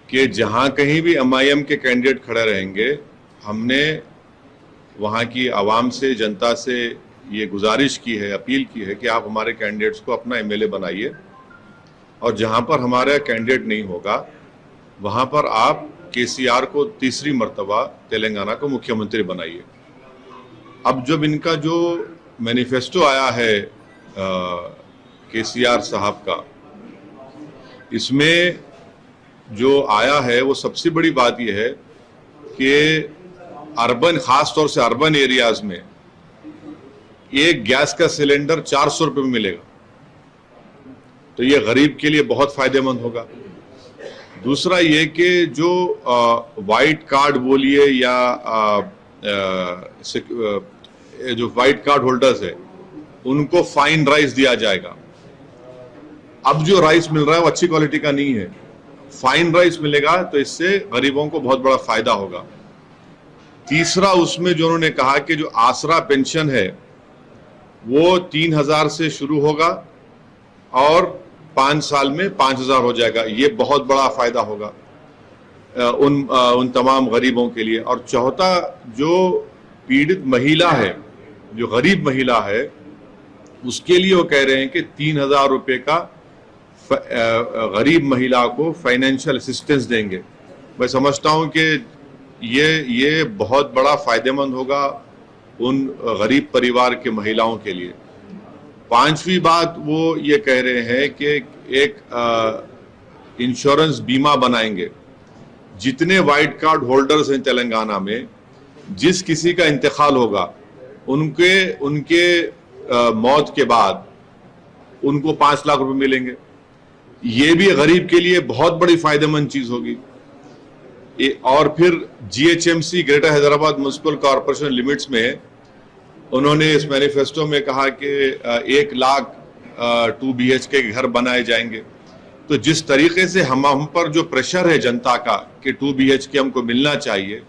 कि जहां कहीं भी एमआईएम के कैंडिडेट खड़े रहेंगे, हमने वहां की आवाम से, जनता से ये गुजारिश की है, अपील की है कि आप हमारे कैंडिडेट्स को अपना एमएलए बनाइए, और जहां पर हमारा कैंडिडेट नहीं होगा वहां पर आप केसीआर को तीसरी मर्तबा तेलंगाना को मुख्यमंत्री बनाइए। अब जब इनका जो मैनिफेस्टो आया है केसीआर साहब का, इसमें जो आया है वो सबसे बड़ी बात यह है कि अर्बन, खास तौर से अर्बन एरियाज में एक गैस का सिलेंडर 400 रुपये में मिलेगा, तो ये गरीब के लिए बहुत फायदेमंद होगा। दूसरा ये कि जो वाइट कार्ड बोलिए या जो वाइट कार्ड होल्डर्स है उनको फाइन राइस दिया जाएगा। अब जो राइस मिल रहा है वो अच्छी क्वालिटी का नहीं है, फाइन राइस मिलेगा, तो इससे गरीबों को बहुत बड़ा फायदा होगा। तीसरा उसमें जो उन्होंने कहा कि जो आसरा पेंशन है वो 3000 से शुरू होगा और 5 साल में 5000 हो जाएगा, ये बहुत बड़ा फायदा होगा उन तमाम गरीबों के लिए। और चौथा, जो पीड़ित महिला है, जो गरीब महिला है, उसके लिए वो कह रहे हैं कि 3000 रुपये का गरीब महिला को फाइनेंशियल असिस्टेंस देंगे। मैं समझता हूं कि ये बहुत बड़ा फायदेमंद होगा उन गरीब परिवार के महिलाओं के लिए। पांचवी बात वो ये कह रहे हैं कि एक इंश्योरेंस बीमा बनाएंगे। जितने वाइट कार्ड होल्डर्स हैं तेलंगाना में, जिस किसी का इंतकाल होगा उनके मौत के बाद उनको 5 लाख रुपए मिलेंगे। ये भी गरीब के लिए बहुत बड़ी फायदेमंद चीज होगी। और फिर GHMC, greater Hyderabad municipal corporation limits में उन्होंने इस मैनिफेस्टो में कहा कि 1 लाख 2 BHK के घर बनाए जाएंगे। तो जिस तरीके से हम पर जो प्रेशर है जनता का कि 2 BHK हमको मिलना चाहिए,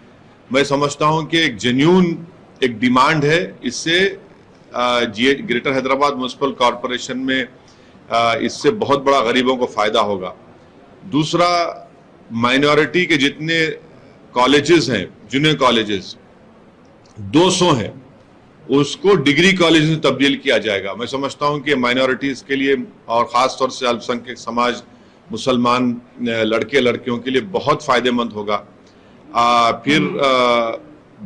मैं समझता हूं कि एक जेन्युइन एक डिमांड है। इससे ग्रेटर हैदराबाद म्युनिसिपल कॉरपोरेशन में इससे बहुत बड़ा गरीबों को फायदा होगा। दूसरा, माइनॉरिटी के जितने कॉलेजेस हैं, जूनियर कॉलेजेस 200 हैं, उसको डिग्री कॉलेज में तब्दील किया जाएगा। मैं समझता हूं कि माइनॉरिटीज के लिए और खास तौर से अल्पसंख्यक समाज, मुसलमान लड़के लड़कियों के लिए बहुत फायदेमंद होगा। फिर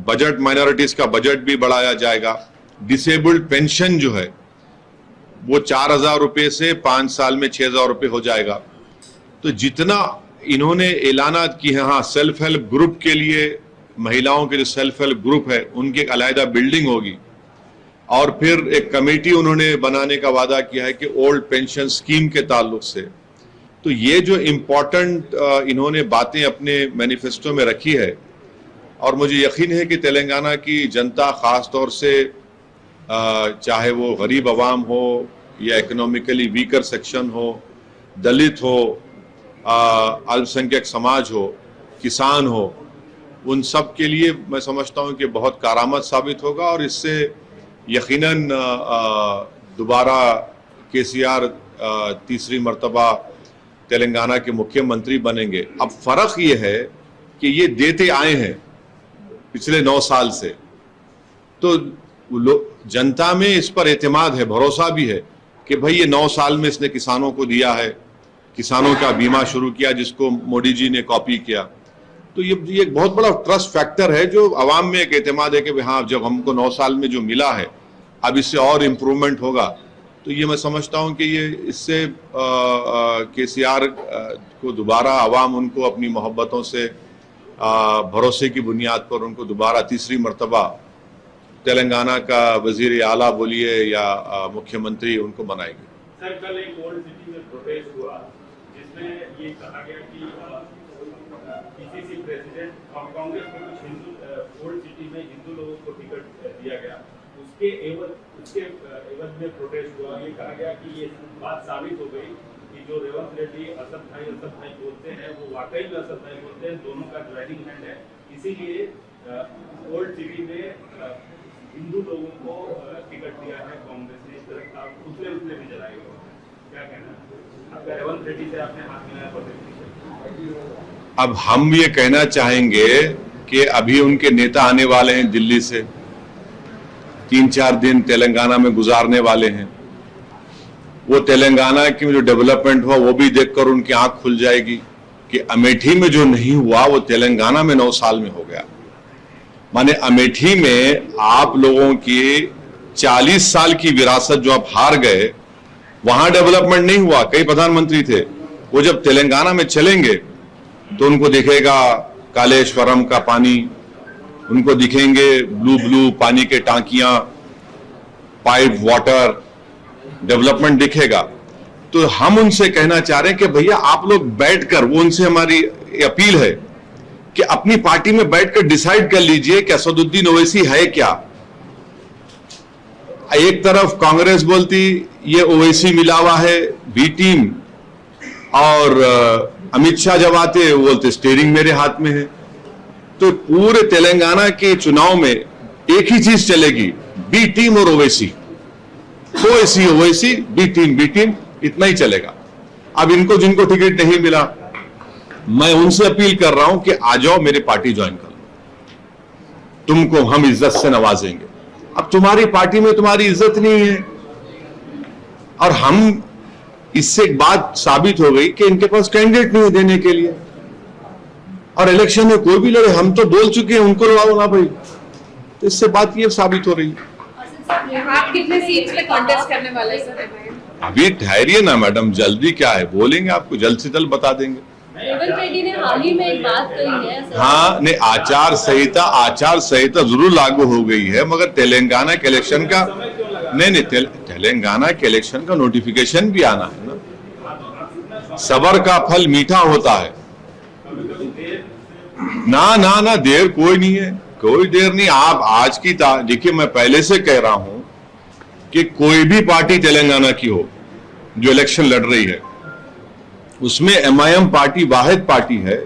बजट, माइनॉरिटीज का बजट भी बढ़ाया जाएगा। डिसेबल्ड पेंशन जो है वो 4000 रुपये से 5 साल में 6000 रुपये हो जाएगा। तो जितना इन्होंने ऐलानात की है, हाँ, सेल्फ हेल्प ग्रुप के लिए, महिलाओं के जो सेल्फ हेल्प ग्रुप है उनकी एक अलहदा बिल्डिंग होगी, और फिर एक कमेटी उन्होंने बनाने का वादा किया है कि ओल्ड पेंशन स्कीम के ताल्लुक से। तो ये जो इम्पोर्टेंट इन्होंने बातें अपने मैनिफेस्टो में रखी है, और मुझे यकीन है कि तेलंगाना की जनता, खास तौर से चाहे वो गरीब आवाम हो या इकोनॉमिकली वीकर सेक्शन हो, दलित हो, अल्पसंख्यक समाज हो, किसान हो, उन सब के लिए मैं समझता हूं कि बहुत कारामद साबित होगा। और इससे यकीनन दोबारा केसीआर तीसरी मर्तबा तेलंगाना के मुख्यमंत्री बनेंगे। अब फर्क ये है कि ये देते आए हैं पिछले 9 साल से, तो जनता में इस पर एतमाद है, भरोसा भी है कि भाई ये 9 साल में इसने किसानों को दिया है, किसानों का बीमा शुरू किया जिसको मोदी जी ने कॉपी किया। तो ये एक बहुत बड़ा ट्रस्ट फैक्टर है जो आवाम में एक एतमाद है कि हाँ, जब हमको 9 साल में जो मिला है अब इससे और इम्प्रूवमेंट होगा। तो ये मैं समझता हूं कि ये इससे केसीआर को दोबारा आवाम उनको अपनी मोहब्बतों से, भरोसे की बुनियाद पर उनको दोबारा तीसरी मर्तबा तेलंगाना का वजीर आला बोलिए या मुख्यमंत्री उनको बनाएंगे। सर, कल एक ओल्ड सिटी में प्रोटेस्ट हुआ जिसमें ये कहा गया कि पीसीसी प्रेसिडेंट और कांग्रेस में कुछ हिंदू ओल्ड सिटी में हिंदू लोगों को टिकट दिया गया, उसके एवज में प्रोटेस्ट हुआ। ये कहा गया कि ये बात साबित हो गई कि जो रेवंत रेड्डी असद भाई बोलते हैं वो वाकई में असद भाई बोलते हैं, दोनों का ज्वाइनिंग हैंड है। इसीलिए ओल्ड सिटी में हिंदू लोगों को टिकट दिया है कांग्रेस ने। इस तरह का पुतले भी जलाए गए, क्या कहना है आपका? रेवंत रेड्डी से आपने हाथ मिलाया? अब हम ये कहना चाहेंगे कि अभी उनके नेता आने वाले हैं दिल्ली से, 3-4 दिन तेलंगाना में गुजारने वाले हैं। वो तेलंगाना की जो डेवलपमेंट हुआ वो भी देखकर उनकी आंख खुल जाएगी कि अमेठी में जो नहीं हुआ वो तेलंगाना में 9 साल में हो गया। माने अमेठी में आप लोगों की 40 साल की विरासत जो आप हार गए, वहां डेवलपमेंट नहीं हुआ। कई प्रधानमंत्री थे, वो जब तेलंगाना में चलेंगे तो उनको दिखेगा कालेश्वरम का पानी, उनको दिखेंगे ब्लू ब्लू पानी के टांकियां, पाइप वाटर, डेवलपमेंट दिखेगा। तो हम उनसे कहना चाह रहे हैं कि भैया आप लोग बैठकर, वो उनसे हमारी अपील है कि अपनी पार्टी में बैठकर डिसाइड कर लीजिए कि असदुद्दीन ओवैसी है क्या। एक तरफ कांग्रेस बोलती ये ओवैसी मिला हुआ है, बी टीम, और अमित शाह जब आते वो बोलते स्टीयरिंग मेरे हाथ में है। तो पूरे तेलंगाना के चुनाव में एक ही चीज चलेगी, बी टीम और ओवैसी, ओवैसी ओवैसी, बी टीम, इतना ही चलेगा। अब इनको जिनको टिकट नहीं मिला, मैं उनसे अपील कर रहा हूं कि आ जाओ मेरी पार्टी ज्वाइन कर लो, तुमको हम इज्जत से नवाजेंगे। अब तुम्हारी पार्टी में तुम्हारी इज्जत नहीं है, और हम इससे एक बात साबित हो गई कि इनके पास कैंडिडेट नहीं है देने के लिए, और इलेक्शन में कोई भी लड़े, हम तो बोल चुके हैं उनको लड़ाओ ना भाई। तो इससे बात ये साबित हो रही है। आप कितने सीट्स पे कॉन्टेस्ट करने वाले हैं सर? अभी ठहरिए ना मैडम, जल्दी क्या है, बोलेंगे आपको जल्द से जल्द बता देंगे। रेवंत रेड्डी ने हाल ही में एक बात कही है। हाँ, नहीं, आचार संहिता जरूर लागू हो गई है, मगर तेलंगाना के इलेक्शन का नहीं, तेलंगाना के इलेक्शन का नोटिफिकेशन भी आना है ना। सबर का फल मीठा होता है। ना देर कोई नहीं है, कोई देर नहीं। आप आज की देखिए, मैं पहले से कह रहा हूं कि कोई भी पार्टी तेलंगाना की हो जो इलेक्शन लड़ रही है, उसमें एमआईएम पार्टी वाहिद पार्टी है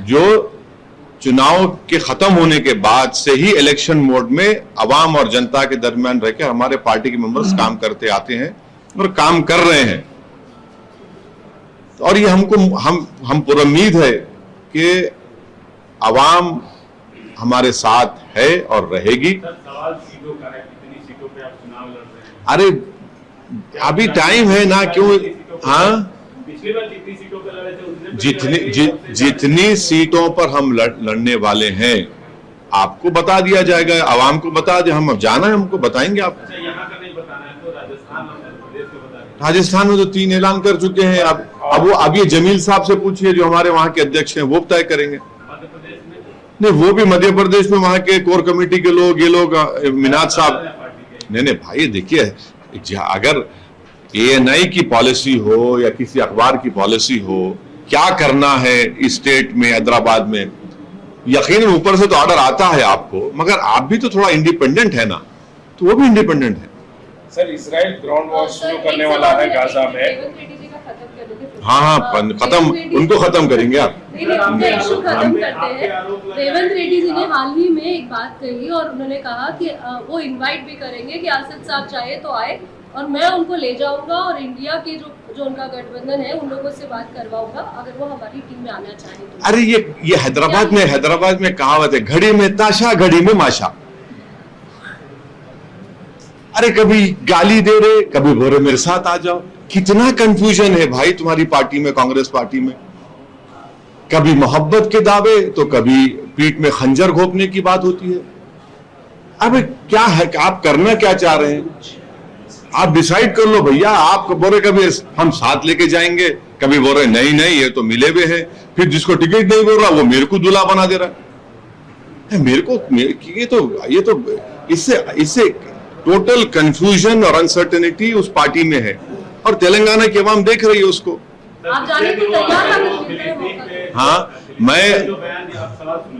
जो चुनाव के खत्म होने के बाद से ही इलेक्शन मोड में अवाम और जनता के दरमियान रहकर हमारे पार्टी के मेंबर्स काम करते आते हैं और काम कर रहे हैं। और ये हम पूरी उम्मीद है कि अवाम हमारे साथ है और रहेगी। सवाल सीटों का है, कितनी सीटों पे आप चुनाव लड़ रहे हैं? अरे अभी टाइम है ना, क्यों? हाँ, पिछली बार जितनी सीटों पे लड़े थे जितनी सीटों पर हम लड़ने वाले हैं आपको बता दिया जाएगा, आवाम को बता दिया। हम अब जाना है, हमको बताएंगे आप। अच्छा, यहाँ का नहीं बताना है तो राजस्थान और मध्य प्रदेश के बता दें। राजस्थान में तो 3 ऐलान कर चुके हैं। अब ये जमील साहब से पूछिए जो हमारे वहां के अध्यक्ष हैं, वो तय करेंगे। मध्य प्रदेश में नहीं, वो भी मध्य प्रदेश में वहां के कोर कमेटी के लोग, ये लोग मिनाज साहब। नहीं भाई, देखिए, अगर एएनआई की पॉलिसी हो या किसी अखबार की पॉलिसी हो, क्या करना है स्टेट में, हैदराबाद में, यकीनन ऊपर से तो ऑर्डर आता है आपको, मगर आप भी तो थोड़ा इंडिपेंडेंट है ना, तो वो भी इंडिपेंडेंट है। सर, इजराइल ग्राउंड वॉर शुरू करने वाला है गाजा में। हाँ, खत्म, उनको खत्म करेंगे आप। इशू खत्म करते हैं। रेवंत रेड्डी जी ने हाल ही में एक बात कही और उन्होंने कहा कि वो इनवाइट भी करेंगे कि आसद साहब चाहे तो आए और मैं उनको ले जाऊंगा और इंडिया के जो उनका गठबंधन है उन लोगों से बात करवाऊंगा अगर वो हमारी टीम में आना चाहे तो। अरे ये हैदराबाद में कहावत है, घड़ी में ताशा घड़ी में माशा। अरे कभी गाली दे रहे, कभी बोल रहे मेरे साथ आ जाओ। कितना कंफ्यूजन है भाई तुम्हारी पार्टी में, कांग्रेस पार्टी में। कभी मोहब्बत के दावे तो कभी पीठ में खंजर घोंपने की बात होती है। अब क्या है, आप करना क्या चाह रहे हैं? आप डिसाइड कर लो भैया। आप बोल रहे कभी हम साथ लेके जाएंगे, कभी बोल रहे नहीं ये तो मिले हुए हैं, फिर जिसको टिकट नहीं बोल रहा वो मेरे को दूल्हा बना दे रहा है। ये तो इससे टोटल कंफ्यूजन और अनसर्टेनिटी उस पार्टी में है और तेलंगाना की आवाम देख रही है उसको। आप जाने को तैयार हैं? हाँ, मैं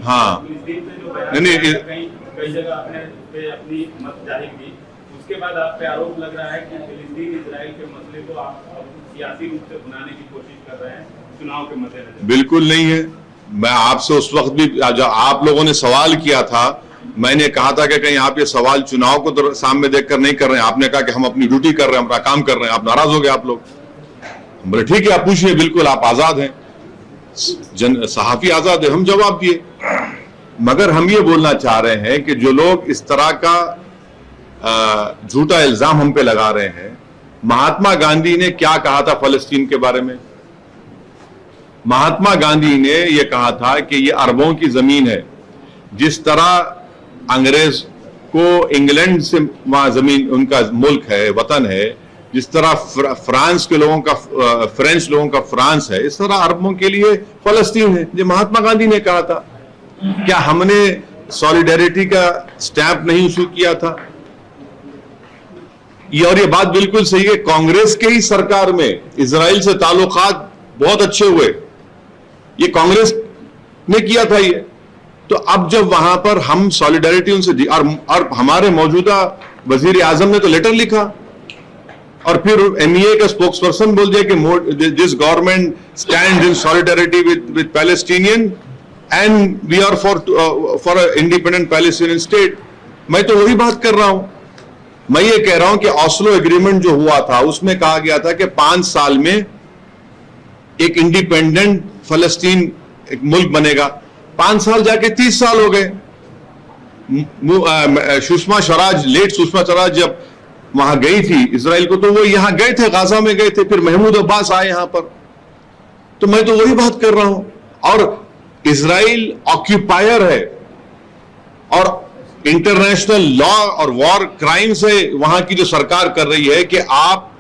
हाँ नहीं कई जगह आपने पे अपनी मत जाहिर की, उसके बाद आप पे आरोप लग रहा है कि फिलिस्तीन इजराइल के मसले को आप सियासी रूप से बनाने की कोशिश कर रहे हैं चुनाव के मद्देनजर। बिल्कुल नहीं है। मैं आपसे उस वक्त भी जब आप लोगों ने सवाल किया था, मैंने कहा था कि कहीं आप ये सवाल चुनाव को सामने देखकर नहीं कर रहे हैं। आपने कहा कि हम अपनी ड्यूटी कर रहे हैं, अपना काम कर रहे हैं। आप नाराज हो गए आप लोग। बोले ठीक है, आप पूछिए, बिल्कुल आप आजाद हैं। सहाफी आजाद है, हम जवाब दिए। मगर हम ये बोलना चाह रहे हैं कि जो लोग इस तरह का झूठा इल्जाम हम पे लगा रहे हैं, महात्मा गांधी ने क्या कहा था फलस्तीन के बारे में? महात्मा गांधी ने यह कहा था कि ये अरबों की जमीन है। जिस तरह अंग्रेज को इंग्लैंड से वहां जमीन उनका मुल्क है, वतन है, जिस तरह फ्रांस के लोगों का फ्रेंच लोगों का फ्रांस है, इस तरह अरबों के लिए फलस्तीन है। जो महात्मा गांधी ने कहा था, क्या हमने सॉलिडेरिटी का स्टैंप नहीं इशू किया था? और ये बात बिल्कुल सही है, कांग्रेस के ही सरकार में इजराइल से ताल्लुकात बहुत अच्छे हुए, ये कांग्रेस ने किया था ये। तो अब जब वहां पर हम सॉलिडेरिटी उनसे दी, और हमारे मौजूदा वजीर आजम ने तो लेटर लिखा, और फिर एमईए का स्पोक्सपर्सन बोल दिया कि this government stand in solidarity with Palestinian and we are for independent Palestinian state. मैं तो वही बात कर रहा हूं। मैं ये कह रहा हूं कि ऑस्लो एग्रीमेंट जो हुआ था उसमें कहा गया था कि 5 साल में एक इंडिपेंडेंट फलस्तीन एक मुल्क बनेगा। 5 साल जाके 30 साल हो गए। सुषमा स्वराज जब वहां गई थी इजराइल को, तो वो यहां गए थे, गाजा में गए थे, फिर महमूद अब्बास आए यहां पर। तो मैं तो वही बात कर रहा हूं। और इजराइल ऑक्यूपायर है, और इंटरनेशनल लॉ और वॉर क्राइम से वहां की जो सरकार कर रही है कि आप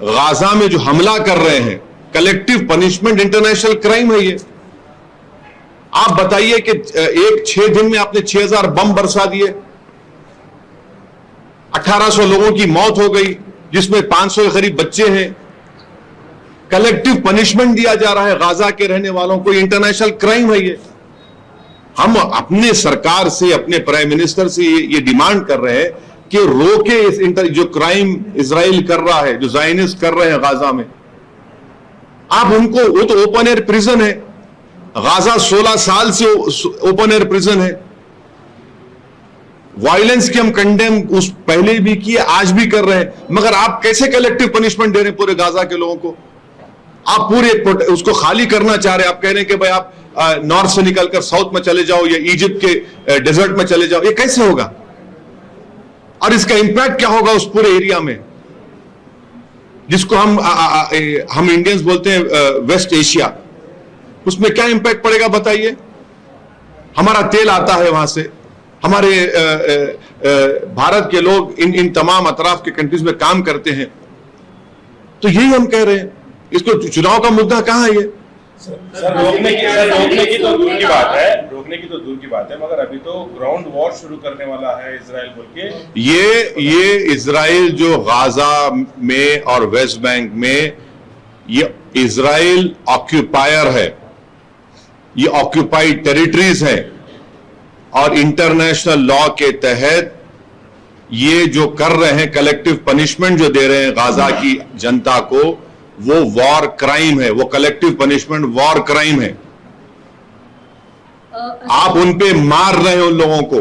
गाजा में जो हमला कर रहे हैं, कलेक्टिव पनिशमेंट इंटरनेशनल क्राइम है ये। आप बताइए कि 6 दिन में आपने 6000 बम बरसा दिए, 1800 लोगों की मौत हो गई, जिसमें 500 के करीब बच्चे हैं। कलेक्टिव पनिशमेंट दिया जा रहा है गाजा के रहने वालों को, इंटरनेशनल क्राइम है ये। हम अपने सरकार से, अपने प्राइम मिनिस्टर से ये डिमांड कर रहे हैं कि रोके इस जो क्राइम इजराइल कर रहा है, जो ज़ायनिस्ट कर रहे हैं गाजा में। आप उनको, वो तो ओपन एयर प्रिजन है, गाजा 16 साल से ओपन एयर प्रिजन है। वायलेंस की हम कंडेम उस पहले भी किए, आज भी कर रहे हैं, मगर आप कैसे कलेक्टिव पनिशमेंट दे रहे हैं पूरे गाजा के लोगों को? आप पूरे उसको खाली करना चाह रहे हैं। आप कह रहे हैं कि भाई आप नॉर्थ से निकलकर साउथ में चले जाओ या इजिप्ट के डेजर्ट में चले जाओ। ये कैसे होगा? और इसका इंपैक्ट क्या होगा उस पूरे एरिया में, जिसको हम इंडियंस बोलते हैं वेस्ट एशिया? उसमें क्या इंपैक्ट पड़ेगा बताइए? हमारा तेल आता है वहां से, हमारे भारत के लोग इन तमाम अतराफ के कंट्रीज में काम करते हैं। तो यही हम कह रहे हैं। इसको चुनाव का मुद्दा कहां है ये? सर रोकने की तो दूर की बात है, मगर अभी तो ग्राउंड वॉर शुरू करने वाला है इजराइल बोल के। ये इजराइल जो गाजा में और वेस्ट बैंक में, ये इजराइल ऑक्यूपायर है, ये ऑक्यूपाइड टेरिटरीज है, और इंटरनेशनल लॉ के तहत ये जो कर रहे हैं, कलेक्टिव पनिशमेंट जो दे रहे हैं गाजा की जनता को, वो वॉर क्राइम है, वो कलेक्टिव पनिशमेंट वॉर क्राइम है। आप उन पे मार रहे हैं उन लोगों को,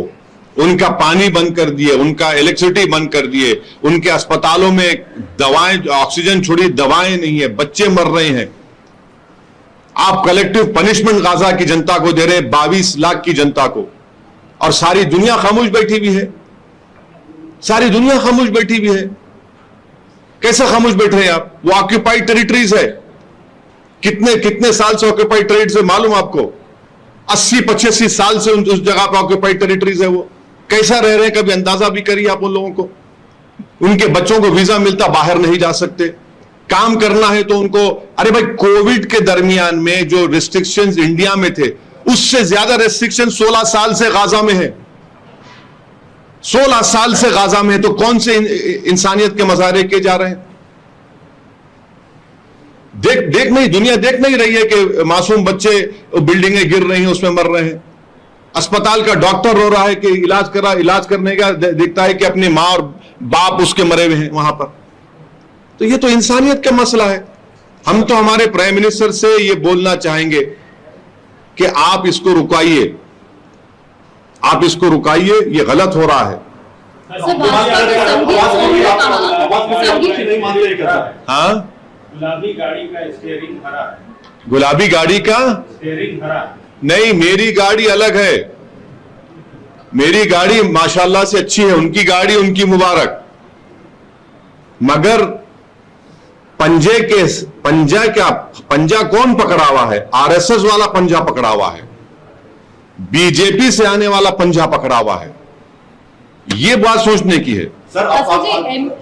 उनका पानी बंद कर दिए, उनका इलेक्ट्रिसिटी बंद कर दिए, उनके अस्पतालों में दवाएं, ऑक्सीजन छोड़ी दवाएं नहीं है, बच्चे मर रहे हैं। आप कलेक्टिव पनिशमेंट गाजा की जनता को दे रहे हैं, 22 लाख की जनता को, और सारी दुनिया खामोश बैठी हुई है। सारी दुनिया खामोश बैठी हुई है। कैसे खामोश बैठ रहे हैं आप? वो ऑक्यूपाइड टेरिटरीज है। कितने साल से ऑक्यूपाइड टेरिटरीज है मालूम आपको? 80-85 साल से उस जगह पर ऑक्यूपाइड टेरिटरीज है। वो कैसा रह रहे हैं, कभी अंदाजा भी करिए आप उन लोगों को। उनके बच्चों को वीजा मिलता, बाहर नहीं जा सकते। काम करना है तो उनको, अरे भाई कोविड के दरमियान में जो रिस्ट्रिक्शंस इंडिया में थे, उससे ज्यादा रिस्ट्रिक्शन 16 साल से गाजा में है। 16 साल से गाजा में है, तो कौन से इंसानियत के मजारे किए जा रहे हैं? दुनिया देख नहीं रही है कि मासूम बच्चे बिल्डिंगें गिर रही हैं, उसमें मर रहे हैं। अस्पताल का डॉक्टर रो रहा है कि इलाज करने का देखता है कि अपनी मां और बाप उसके मरे हुए हैं वहां पर। तो ये तो इंसानियत का मसला है। हम तो हमारे प्राइम मिनिस्टर से ये बोलना चाहेंगे कि आप इसको रुकाइए, आप इसको रुकाइए, ये गलत हो रहा है। हाँ, गुलाबी गाड़ी का स्टीयरिंग हरा है। गुलाबी गाड़ी का स्टीयरिंग हरा। नहीं, मेरी गाड़ी अलग है, मेरी गाड़ी माशाल्लाह से अच्छी है, उनकी गाड़ी उनकी मुबारक, मगर पंजा कौन पकड़ा हुआ है? आरएसएस वाला पंजा पकड़ा हुआ है, बीजेपी से आने वाला पंजा पकड़ा हुआ है। ये बात सोचने की है। सर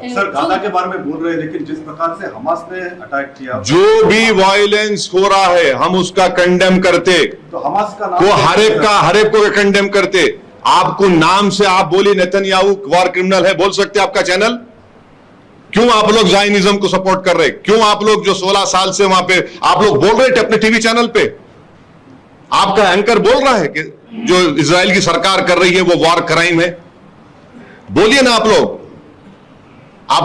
सर गाजा के बारे में बोल रहे हैं, लेकिन जिस प्रकार से हमास ने अटैक किया, जो भी वायलेंस हो रहा है हम उसका कंडेम करते, तो हमास का नाम वो हर एक को कंडेम करते। आपको नाम से आप बोली नेतन्याहू वॉर क्रिमिनल है, बोल सकते आपका चैनल? क्यों आप लोग ज़ायनिज्म को सपोर्ट कर रहे? क्यों आप लोग जो 16 साल से वहां पे आप लोग बोल रहे थे अपने टीवी चैनल पे, आपका एंकर बोल रहा है कि जो इजराइल की सरकार कर रही है वो वॉर क्राइम है? बोलिए ना आप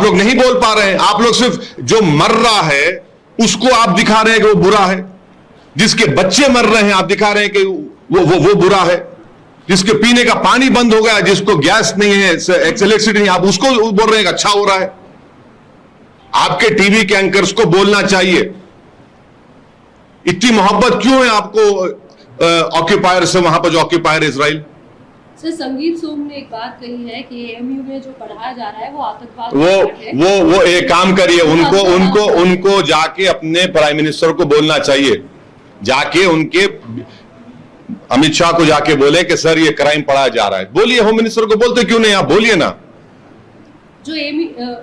लोग नहीं बोल पा रहे हैं। आप लोग सिर्फ जो मर रहा है उसको आप दिखा रहे हैं कि वो बुरा है, जिसके बच्चे मर रहे हैं आप दिखा रहे हैं कि वो बुरा है, जिसके पीने का पानी बंद हो गया, जिसको गैस नहीं है, इलेक्ट्रिसिटी नहीं, आप उसको बोल रहे हैं कि अच्छा हो रहा है। आपके टीवी के एंकर्स को बोलना चाहिए, इतनी मोहब्बत क्यों है आपको ऑक्यूपायर से, वहां पर जो ऑक्यूपायर इजराइल। सर संगीत सोम ने एक बात कही है कि एएमयू में जो पढ़ाया जा रहा है वो आतंकवाद वो एक काम करिए, उनको जाके अपने प्राइम मिनिस्टर को बोलना चाहिए, जाके उनके अमित शाह को जाके बोले कि सर ये क्राइम पढ़ाया जा रहा है। बोलिए, होम मिनिस्टर को बोलते क्यों नहीं आप? बोलिए ना, जो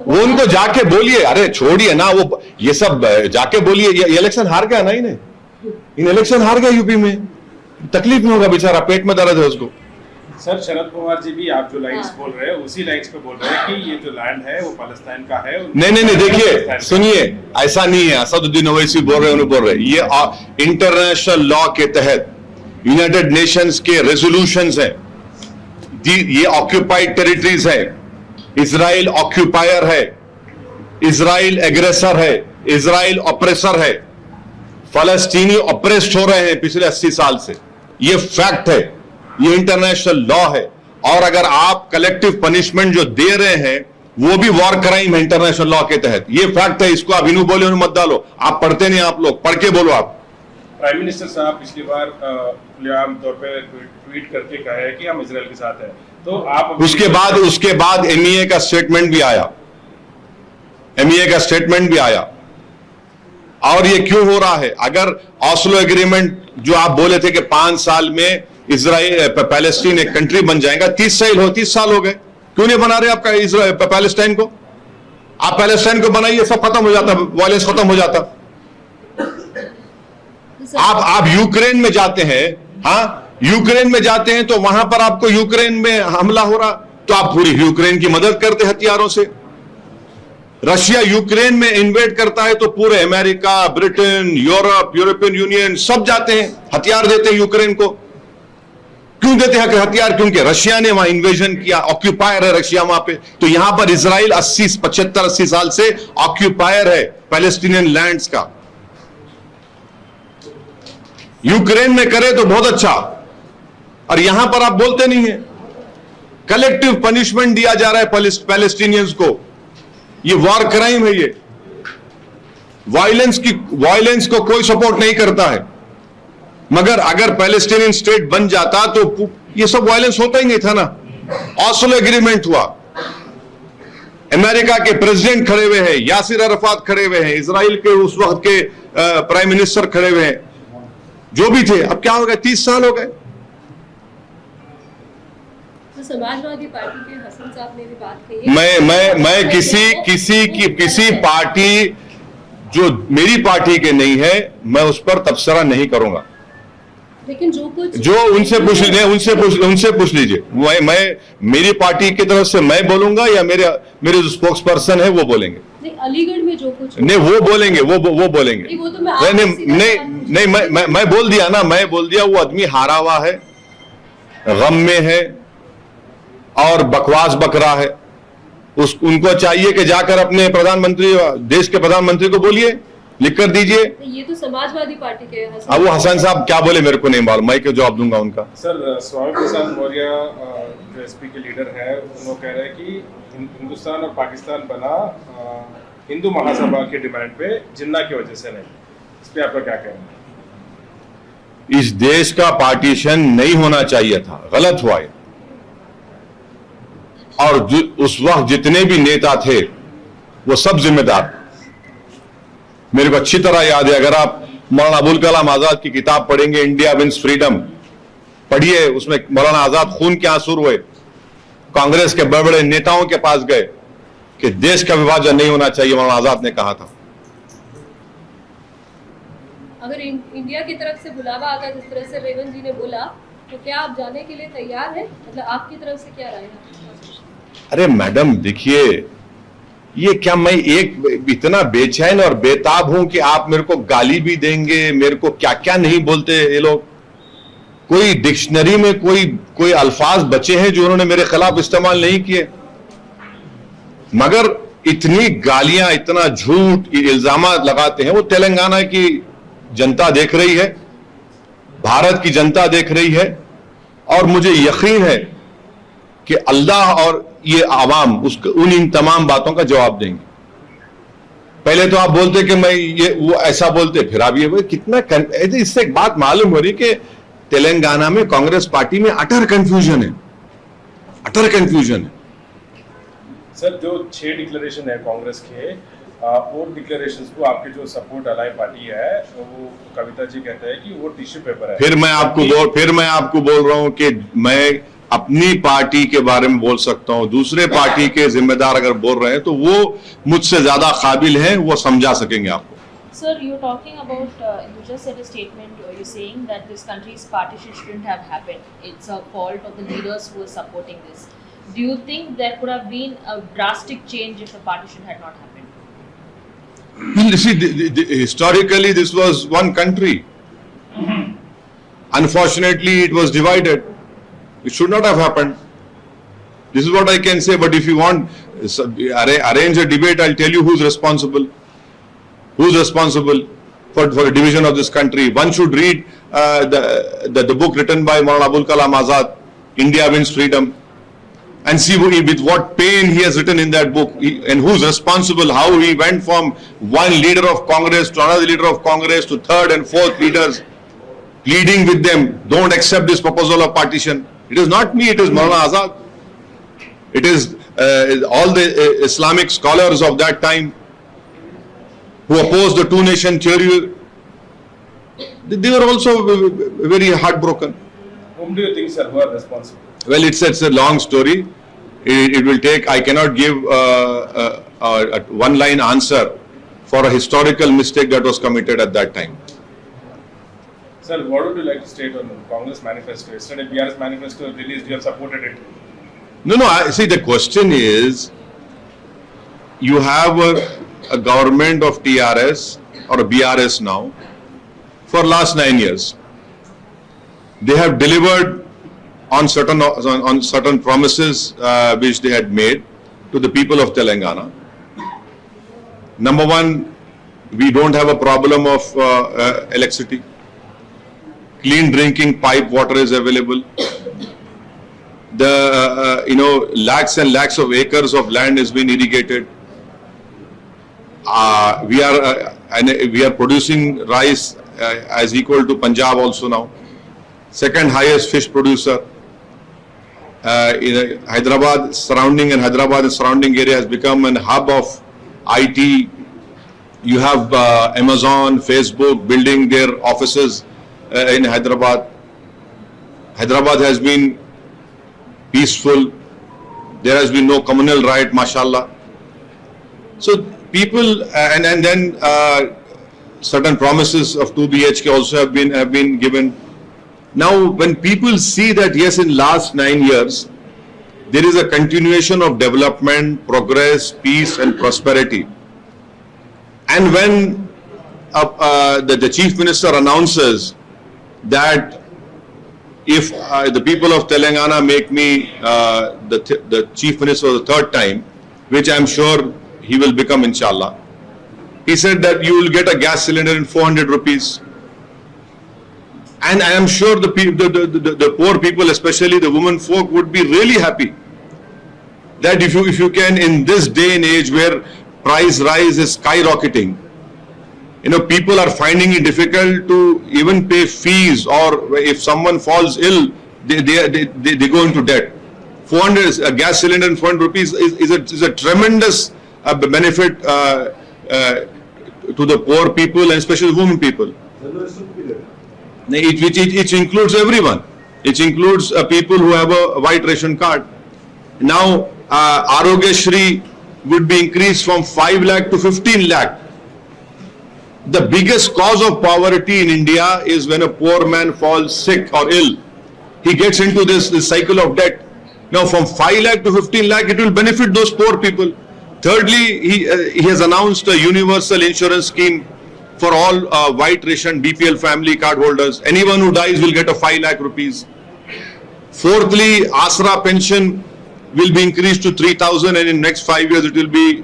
वो उनको जाके बोलिए। अरे छोड़िए ना, वो ये सब जाके बोलिए। ये इलेक्शन हार गया ना, इन इलेक्शन हार गया यूपी में, तकलीफ में होगा बेचारा, पेट में दर्द है उसको। सर शरद पवार जी भी आप जो लाइन्स बोल रहे हैं उसी लाइन्स पे बोल रहे हैं कि ये जो लैंड है वो पाकिस्तान का है। नहीं, देखिए सुनिए, ऐसा नहीं है। असदुद्दीन ओवैसी बोल रहे हैं, उन्हें बोल रहे हैं, ये इंटरनेशनल लॉ के तहत यूनाइटेड नेशंस के रेजोल्यूशंस हैं, ये ऑक्यूपाइड टेरिटरीज है, इजराइल ऑक्यूपायर है, इजराइल एग्रेसर है, इजराइल ऑपरेसर है, फलस्तीनी ऑपरेस्ड हो रहे हैं पिछले 80 साल से, ये फैक्ट है, ये इंटरनेशनल लॉ है। और अगर आप कलेक्टिव पनिशमेंट जो दे रहे हैं वो भी वॉर क्राइम है इंटरनेशनल लॉ के तहत, ये फैक्ट है। इसको आप इन्हू बोले उन्हें मत डालो, आप पढ़ते नहीं, आप लोग पढ़ के बोलो। आप प्राइम मिनिस्टर साहब पिछली बार आम तौर पे ट्वीट करके कहा है कि हम इजराइल के साथ हैं, तो आप उसके बाद एमईए का स्टेटमेंट भी आया, और ये क्यों हो रहा है? अगर ऑस्लो एग्रीमेंट जो आप बोले थे कि 5 साल में इजराइल पैलेस्टीन एक कंट्री बन जाएगा, 30 साल हो गए, क्यों नहीं बना रहे आपका इजराइल पैलेस्टाइन को? आप पैलेस्टाइन को बनाइए, सब खत्म हो जाता, वायलेंस खत्म हो जाता। आप यूक्रेन में जाते हैं, हाँ यूक्रेन में जाते हैं तो वहां पर आपको यूक्रेन में हमला हो रहा, तो आप पूरी यूक्रेन की मदद करते हथियारों से। रशिया यूक्रेन में इन्वेड करता है तो पूरे America, Britain, Europe, European union सब जाते हैं, हथियार देते हैं यूक्रेन को। क्यों देते हैं हथियार? क्योंकि रशिया ने वहां इन्वेजन किया, ऑक्यूपायर है रशिया वहां पे। तो यहां पर इजराइल 75-80 साल से ऑक्यूपायर है पैलेस्टीनियन लैंड्स का। यूक्रेन में करे तो बहुत अच्छा, और यहां पर आप बोलते नहीं है। कलेक्टिव पनिशमेंट दिया जा रहा है पैलेस्टीनियंस को, ये वॉर क्राइम है। ये वायलेंस को कोई सपोर्ट नहीं करता है, मगर अगर पैलेस्टीनियन स्टेट बन जाता तो ये सब वायलेंस होता ही नहीं था ना। ऑस्लो एग्रीमेंट हुआ, अमेरिका के प्रेसिडेंट खड़े हुए हैं, यासिर अरफात खड़े हुए हैं, इजराइल के उस वक्त के प्राइम मिनिस्टर खड़े हुए हैं, जो भी थे। अब क्या हो गया? 30 साल हो गए। तो समाजवादी पार्टी के हसन साहब ने भी बात कही है। मैं किसी पार्टी जो मेरी पार्टी के नहीं है, मैं उस पर तबसरा नहीं करूंगा। लेकिन जो उनसे पूछ लीजिए। मैं मेरी पार्टी की तरफ से मैं बोलूंगा या मेरे जो स्पोक्स पर्सन है वो बोलेंगे? नहीं, अलीगढ़ में जो कुछ नहीं वो बोलेंगे, वो बोलेंगे। नहीं, वो तो मैं बोल दिया ना, मैं बोल दिया। वो आदमी हारा हुआ है, गम में है और बकवास बक रहा है। उनको चाहिए कि जाकर अपने प्रधानमंत्री, देश के प्रधानमंत्री को बोलिए, लिख कर दीजिए। ये तो समाजवादी पार्टी के अब वो हसन साहब क्या बोले मेरे को नहीं मालूम, मैं क्यों जवाब दूंगा उनका। सर स्वामी प्रसाद मौर्य जो एसपी के लीडर है, उन्होंने कह रहे हैं कि हिंदुस्तान और पाकिस्तान बना हिंदू महासभा की डिमांड पे, जिन्ना की वजह से नहीं। इस पे आपका क्या कहना है? इस देश का पार्टीशन नहीं होना चाहिए था, गलत हुआ है। और उस वक्त जितने भी नेता थे वो सब जिम्मेदार। मेरे को अच्छी तरह याद है, अगर आप मौलाना अबुल कलाम आजाद की किताब पढ़ेंगे, इंडिया विंस फ्रीडम, पढ़िए, उसमें मौलाना आजाद खून के आंसू हुए, कांग्रेस के बड़े बड़े नेताओं के पास गए कि देश का विभाजन नहीं होना चाहिए, मौलाना आजाद ने कहा था। अगर इंडिया की तरफ से बुलावा आता जिस तरह से रेवंत जी ने बोला, तो क्या आप जाने के लिए तैयार हैं? मतलब आपकी तरफ से क्या राय है? अरे मैडम देखिए, ये क्या मैं एक इतना बेचैन और बेताब हूं कि आप मेरे को गाली भी देंगे, मेरे को क्या क्या नहीं बोलते ये लोग। कोई डिक्शनरी में कोई अल्फाज बचे हैं जो उन्होंने मेरे खिलाफ इस्तेमाल नहीं किए, मगर इतनी गालियां, इतना झूठ, इल्जाम लगाते हैं। वो तेलंगाना की जनता देख रही है, भारत की जनता देख रही है, और मुझे यकीन है कि अल्लाह और ये आवाम उन इन तमाम बातों का जवाब देंगे। पहले तो आप बोलते कि मैं ये वो ऐसा बोलते, फिर आप ये कितना इससे एक बात मालूम हो रही कि तेलंगाना में कांग्रेस पार्टी में अटर कंफ्यूजन है, अटर कंफ्यूजन है। सर, जो 6 डिक्लेरेशन है कांग्रेस के, वो डिक्लेरेशंस को आपके जो सपोर्ट अलाइ पार्टी है, वो कविता जी कहते हैं कि वो टिश्यू पेपर है। फिर मैं आपको बोल रहा हूं कि मैं अपनी पार्टी के बारे में बोल सकता हूं, दूसरे पार्टी के जिम्मेदार अगर बोल रहे हैं तो वो मुझसे ज्यादा काबिल हैं, वो समझा सकेंगे आपको। Sir, you're talking about, you just said a statement, you're saying that this country's partition shouldn't have happened. It's a fault of the leaders who are supporting this. Do you think there could have been a drastic change if the partition had not happened? See, historically this was one country. Unfortunately, it was divided. It should not have happened. This is what I can say. But if you want arrange a debate, I'll tell you who's responsible. Who's responsible for the division of this country? One should read the book written by Maulana Abul Kalam Azad, India Wins Freedom, and see with what pain he has written in that book, and who's responsible, how he went from one leader of Congress to another leader of Congress to third and fourth leaders, pleading with them, don't accept this proposal of partition. It is not me, it is Maulana Azad. It is all the Islamic scholars of that time who opposed the two-nation theory. They were also very heartbroken. Whom do you think, sir, who are responsible? Well, it's a long story. It will take, I cannot give a one-line answer for a historical mistake that was committed at that time. Sir, what would you like to state on Congress manifesto? Yesterday, BRS manifesto released, you have supported it. No, see, the question is, you have a government of TRS or a BRS now for last 9 years. They have delivered on certain promises which they had made to the people of Telangana. Number one, we don't have a problem of electricity. Clean drinking pipe water is available. The lakhs and lakhs of acres of land has been irrigated. We are producing rice as equal to Punjab also now. Second highest fish producer. Hyderabad surrounding and surrounding area has become an hub of IT. You have Amazon, Facebook building their offices in Hyderabad. Hyderabad has been peaceful. There has been no communal riot, mashallah. So people, and then certain promises of 2 BHK also have been given. Now, when people see that yes, in last 9 years, there is a continuation of development, progress, peace and prosperity. And when the Chief Minister announces that if the people of Telangana make me the Chief Minister for the third time, which I am sure he will become inshallah, he said that you will get a gas cylinder in 400 rupees. And I am sure the poor people, especially the women folk, would be really happy that if you can, in this day and age where price rise is skyrocketing, People are finding it difficult to even pay fees, or if someone falls ill, they go into debt. 400 a gas cylinder and 400 rupees is a tremendous benefit to the poor people and especially women people. It includes everyone. It includes people who have a white ration card. Now, Arogya Shri would be increased from 5 lakh to 15 lakh. The biggest cause of poverty in India is when a poor man falls sick or ill. He gets into this cycle of debt. Now, from 5 lakh to 15 lakh, it will benefit those poor people. Thirdly, he has announced a universal insurance scheme for all white ration BPL family card holders. Anyone who dies will get a 5 lakh rupees. Fourthly, Asra pension will be increased to 3,000, and in next 5 years it will be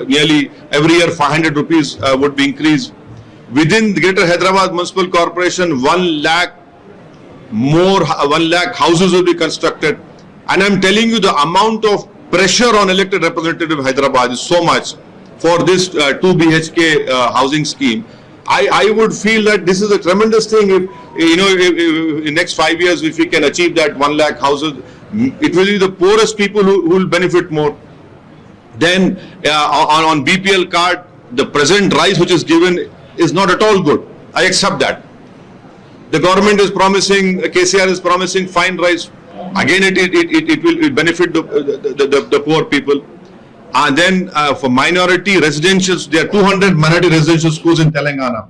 nearly every year 500 rupees would be increased. Within the Greater Hyderabad Municipal Corporation, 1 lakh houses will be constructed. And I'm telling you, the amount of pressure on elected representative of Hyderabad is so much for this 2 BHK housing scheme. I would feel that this is a tremendous thing. If in next 5 years, if we can achieve that 1 lakh houses, it will be the poorest people who will benefit more. Then on BPL card, the present rise which is given is not at all good. I accept that. The government is promising, KCR is promising fine rise. Again, it will benefit the poor people. And then for minority residentials, there are 200 minority residential schools in Telangana.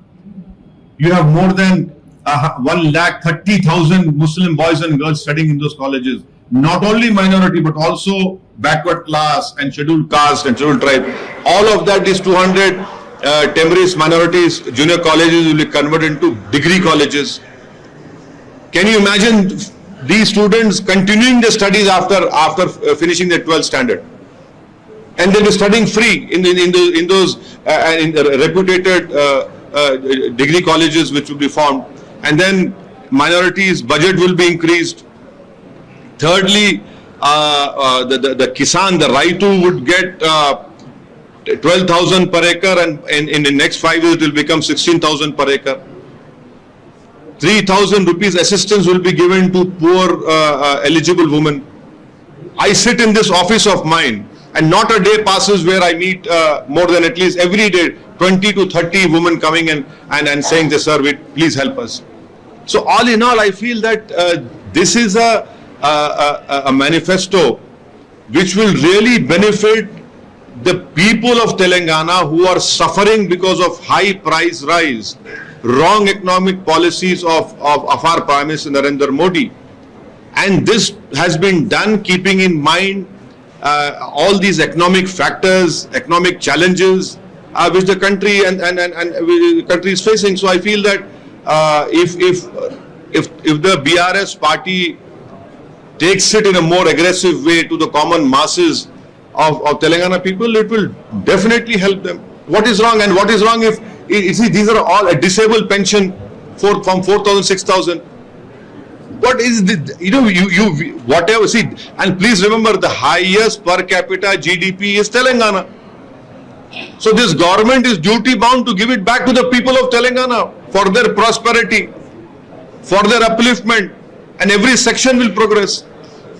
You have more than 1,30,000 Muslim boys and girls studying in those colleges. Not only minority, but also backward class and scheduled caste and scheduled tribe. All of that is 200 Timorese minorities junior colleges will be converted into degree colleges. Can you imagine these students continuing their studies after finishing their 12th standard? And they'll be studying free in those reputed degree colleges which will be formed. And then minorities budget will be increased. Thirdly, the Kisan, the Raitu would get 12,000 per acre, and in the next 5 years it will become 16,000 per acre. 3,000 rupees assistance will be given to poor eligible women. I sit in this office of mine, and not a day passes where I meet more than at least every day 20 to 30 women coming in and saying, "This sir, please help us." So all in all, I feel that this is a manifesto which will really benefit the people of Telangana who are suffering because of high price rise, wrong economic policies of our Prime Minister Narendra Modi. And this has been done keeping in mind all these economic factors, economic challenges which the country and country is facing. So I feel that if the BRS party takes it in a more aggressive way to the common masses of Telangana people, it will definitely help them. What is wrong? And what is wrong if you see these are all a disabled pension from 4,000, 6,000. What is the, whatever, see, and please remember the highest per capita GDP is Telangana. So this government is duty bound to give it back to the people of Telangana for their prosperity, for their upliftment, and every section will progress.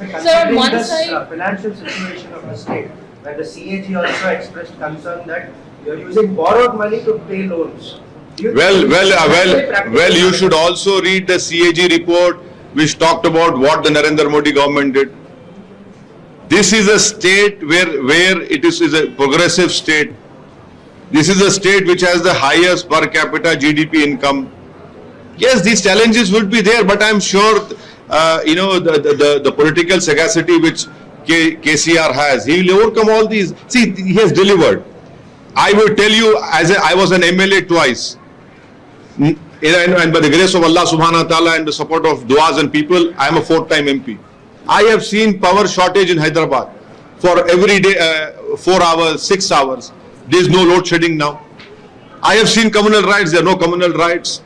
So on one side, financial situation of the state, where the CAG also expressed concern that you are using borrowed money to pay loans. Well, you should also read the CAG report which talked about what the Narendra Modi government did. This is a state where it is a progressive state. This is a state which has the highest per capita GDP income. Yes, these challenges would be there, but I am sure the political sagacity which KCR has, he will overcome all these. See, he has delivered. I will tell you, I was an MLA twice. And by the grace of Allah subhanahu wa ta'ala and the support of duas and people, I am a 4th-time MP. I have seen power shortage in Hyderabad for every day, 4 hours, 6 hours. There is no load shedding now. I have seen communal rights, there are no communal rights.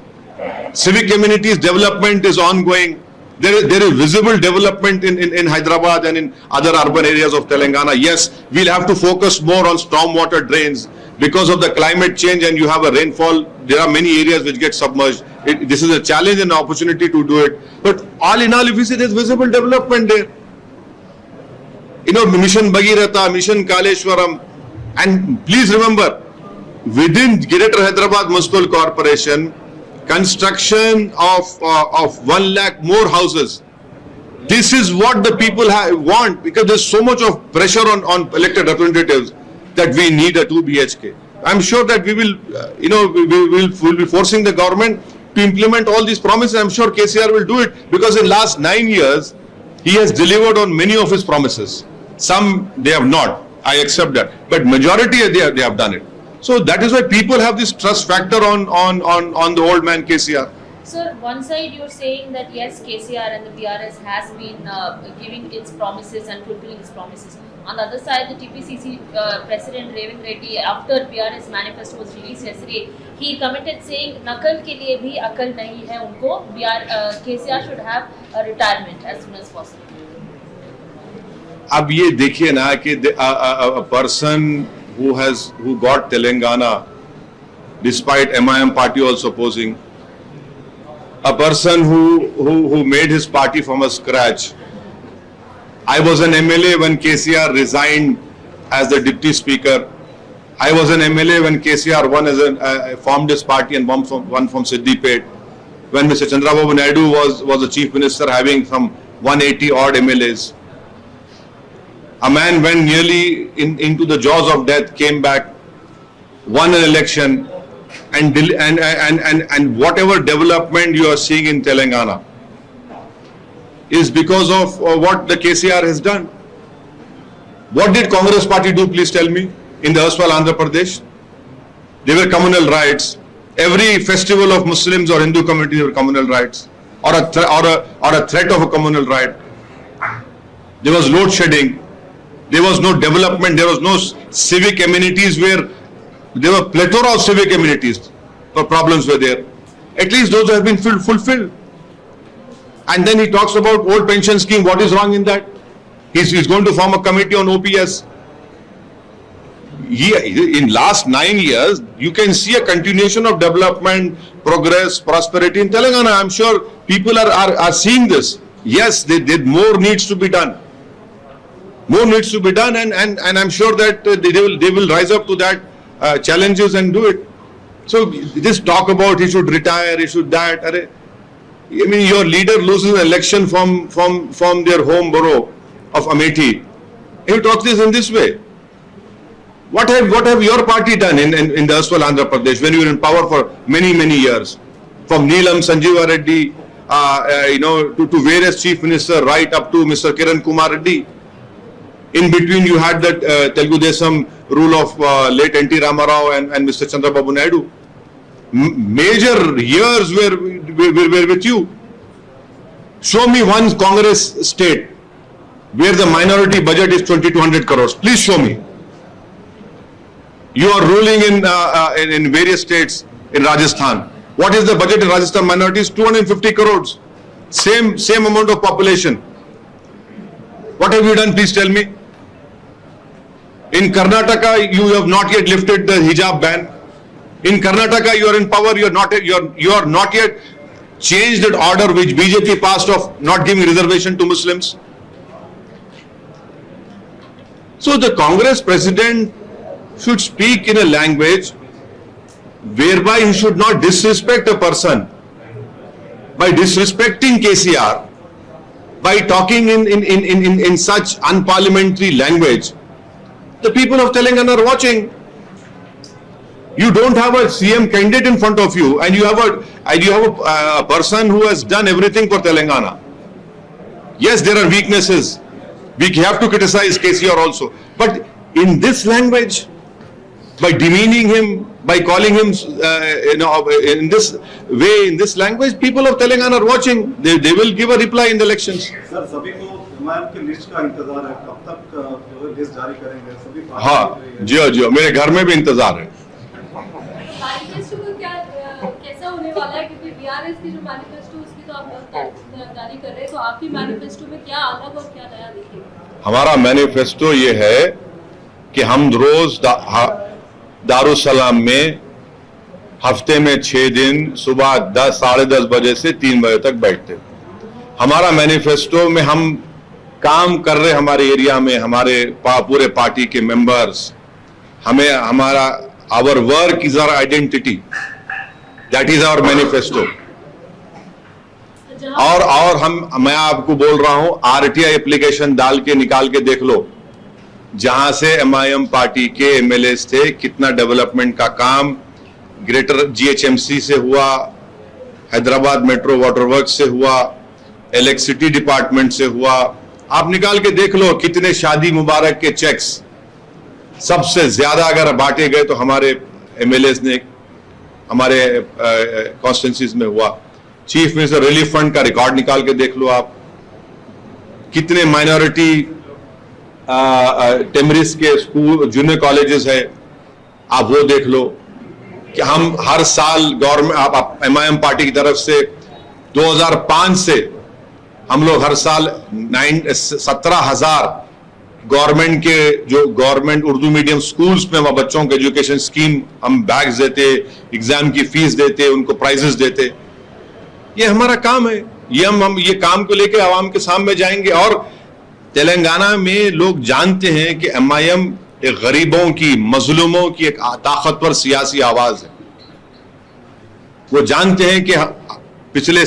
Civic communities development is ongoing. There is visible development in Hyderabad and in other urban areas of Telangana. Yes, we'll have to focus more on stormwater drains. because of the climate change and you have a rainfall, there are many areas which get submerged. This is a challenge and an opportunity to do it. But all in all, if you see, there's visible development there. You know, Mission Bhagirath, Mission Kaleshwaram, and please remember, within Greater Hyderabad Municipal Corporation, construction of 1 lakh more houses. This is what the people want, because there's so much of pressure on elected representatives that we need a 2 BHK. I'm sure that we will, we'll be forcing the government to implement all these promises. I'm sure KCR will do it, because in last 9 years, he has delivered on many of his promises. Some they have not, I accept that, but majority they have done it. So that is why people have this trust factor on the old man KCR. Sir, one side you're saying that yes, KCR and the BRS has been giving its promises and fulfilling its promises. On the other side, the TPCC President Revan Reddy, after BRS manifesto was released yesterday, he commented saying, "Nakal ke liye bhi akal nahi hai unko. KCR should have a retirement as soon as possible." अब ये देखिए ना कि a person who got Telangana despite AIMIM party also opposing, a person who made his party from a scratch. I was an MLA when KCR resigned as the deputy speaker. I was an MLA when KCR formed his party and won from Siddipet. When Mr. Chandrababu Naidu was the chief minister, having some 180 odd MLAs. A man went nearly into the jaws of death, came back, won an election, and whatever development you are seeing in Telangana is because of what the KCR has done. What did Congress party do, please tell me, in the erstwhile Andhra Pradesh? They were communal riots. Every festival of Muslims or Hindu community were communal riots, or a threat of a communal riot. There was load shedding. There was no development. There was no civic amenities where there were plethora of civic amenities. But problems were there. At least those have been fulfilled. And then he talks about old pension scheme. What is wrong in that? He's going to form a committee on OPS. In last 9 years, you can see a continuation of development, progress, prosperity in Telangana. I'm sure people are seeing this. Yes, more needs to be done. More needs to be done, and I'm sure that they will rise up to that challenges and do it. So this talk about he should retire, he should that. I mean, your leader loses an election from their home borough of Amethi. He talks this in this way. What have your party done in the erstwhile Andhra Pradesh when you were in power for many years? From Neelam Sanjeeva Reddy, to various chief ministers, right up to Mr. Kiran Kumar Reddy. In between, you had that Telugu Desam rule of late N.T. Ramarao and Mr. Chandrababu Naidu. Major years were with you. Show me one Congress state where the minority budget is 2,200 crores. Please show me. You are ruling in various states in Rajasthan. What is the budget in Rajasthan minorities? 250 crores. Same amount of population. What have you done? Please tell me. In Karnataka, you have not yet lifted the hijab ban. In Karnataka, you are in power. You are not yet changed that order which BJP passed of not giving reservation to Muslims. So the Congress president should speak in a language whereby he should not disrespect a person by disrespecting KCR, by talking in such unparliamentary language. The people of Telangana are watching. You don't have a CM candidate in front of you, and you have a person who has done everything for Telangana. Yes, there are weaknesses. We have to criticize KCR also, but in this language, by demeaning him, by calling him, in this way, in this language, people of Telangana are watching. They will give a reply in the elections. Sir सभी को MIM की list का इंतजार है, कब तक जो list जारी करेंगे सभी? हाँ जी, मेरे घर में भी इंतजार है. मैनिफेस्टो को क्या कैसा होने वाला है, क्योंकि बीआरएस की जो मैनिफेस्टो उसकी तो आप जारी कर रहे हैं, तो आपकी मैनिफेस्टो में क्या अलग और क्या नया दिखेगा? हमारा मैनिफेस्टो ये है कि हम रोज दारुसलाम में हफ्ते में 6 दिन सुबह 10 साढ़े 10 बजे से 3 बजे तक बैठते। हमारा मैनिफेस्टो में हम काम कर रहे हमारे एरिया में, हमारे पूरे पार्टी के मेंबर्स, हमें हमारा our work is our identity, that is our manifesto. और मैं आपको बोल रहा हूं, आरटीआई एप्लीकेशन डाल के निकाल के देख लो, जहां से एमआईएम पार्टी के एमएलएस थे, कितना डेवलपमेंट का काम ग्रेटर जीएचएमसी से हुआ, हैदराबाद मेट्रो वाटर वर्क से हुआ, इलेक्ट्रिसिटी डिपार्टमेंट से हुआ। आप निकाल के देख लो कितने शादी मुबारक के चेक्स सबसे ज्यादा अगर बांटे गए तो हमारे एमएलएस ने हमारे कॉन्स्टिट्यूंसीज में हुआ। चीफ मिनिस्टर रिलीफ फंड का रिकॉर्ड निकाल के देख लो आप, कितने माइनॉरिटी टेमरिस के स्कूल जूनियर कॉलेजेस है, आप वो देख लो कि हम हर साल गवर्नमेंट आप एमआईएम पार्टी की तरफ से 2005 से हम लोग हर साल 17,000 गवर्नमेंट के जो गवर्नमेंट उर्दू मीडियम स्कूल्स में वहां बच्चों के एजुकेशन स्कीम, हम बैग्स देते, एग्जाम की फीस देते, उनको प्राइजेस देते। ये हमारा काम है, ये हम ये काम को लेके आवाम के सामने जाएंगे। और तेलंगाना में लोग जानते हैं कि एमआईएम एक गरीबों की, मजलूमों की एक ताकतवर सियासी आवाज है। वो जानते हैं कि पिछले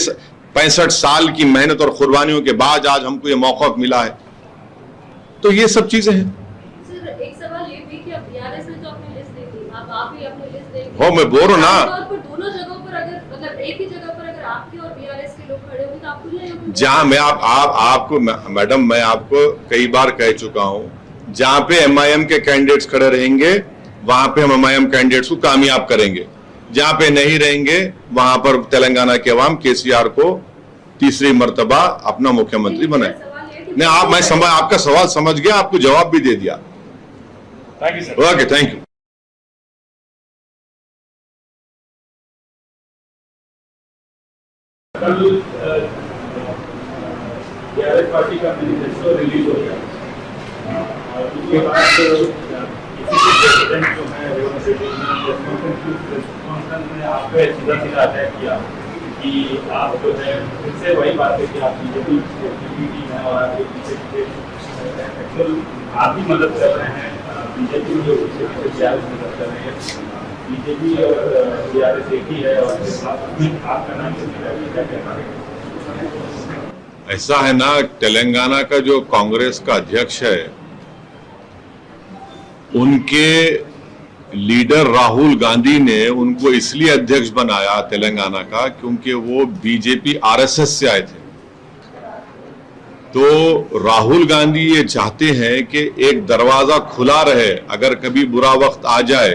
65 साल की मेहनत और कुर्बानियों के बाद आज हमको ये मौका मिला है। तो ये सब चीजें हैं। सर, एक सवाल ये भी कि अब बीआरएस ने तो अपनी लिस्ट दे दी, आप ही अपनी लिस्ट देंगे। हो, मैं बोल रहा हूं ना, दोनों जगहों पर अगर मतलब एक ही जगह पर अगर आपके और बीआरएस के लोग खड़े होंगे तो आपको नहीं, जहां मैं आपको मैडम, मैं आपको कई बार कह चुका हूं, जहां पे एमआईएम के कैंडिडेट्स खड़े रहेंगे वहां पे हम एमआईएम कैंडिडेट्स को कामयाब करेंगे। जहां पे नहीं रहेंगे वहां पर तेलंगाना के अवाम केसीआर को तीसरी मर्तबा अपना मुख्यमंत्री बनाए। नहीं, मैं आपका सवाल समझ गया, आपको जवाब भी दे दिया। Thank you sir. Okay, thank you. कल बीआरएस पार्टी का मैनिफेस्टो रिलीज हो गया और उसके बाद किसी प्रेसिडेंट जो है कॉन्फ्रेंस में आप पे सीधा अटैक किया कि आप जो है फिर से वही बात है कि आप बीजेपी टीम है और आपके पीछे आप भी मदद कर रहे हैं, बीजेपी जो बीआरएस मदद कर रहे हैं, बीजेपी और बीआरएस एक ही है और आपका नाम क्या कहना है? ऐसा है ना, तेलंगाना का जो कांग्रेस का अध्यक्ष है, उनके लीडर राहुल गांधी ने उनको इसलिए अध्यक्ष बनाया तेलंगाना का क्योंकि वो बीजेपी आरएसएस से आए थे। तो राहुल गांधी ये चाहते हैं कि एक दरवाजा खुला रहे, अगर कभी बुरा वक्त आ जाए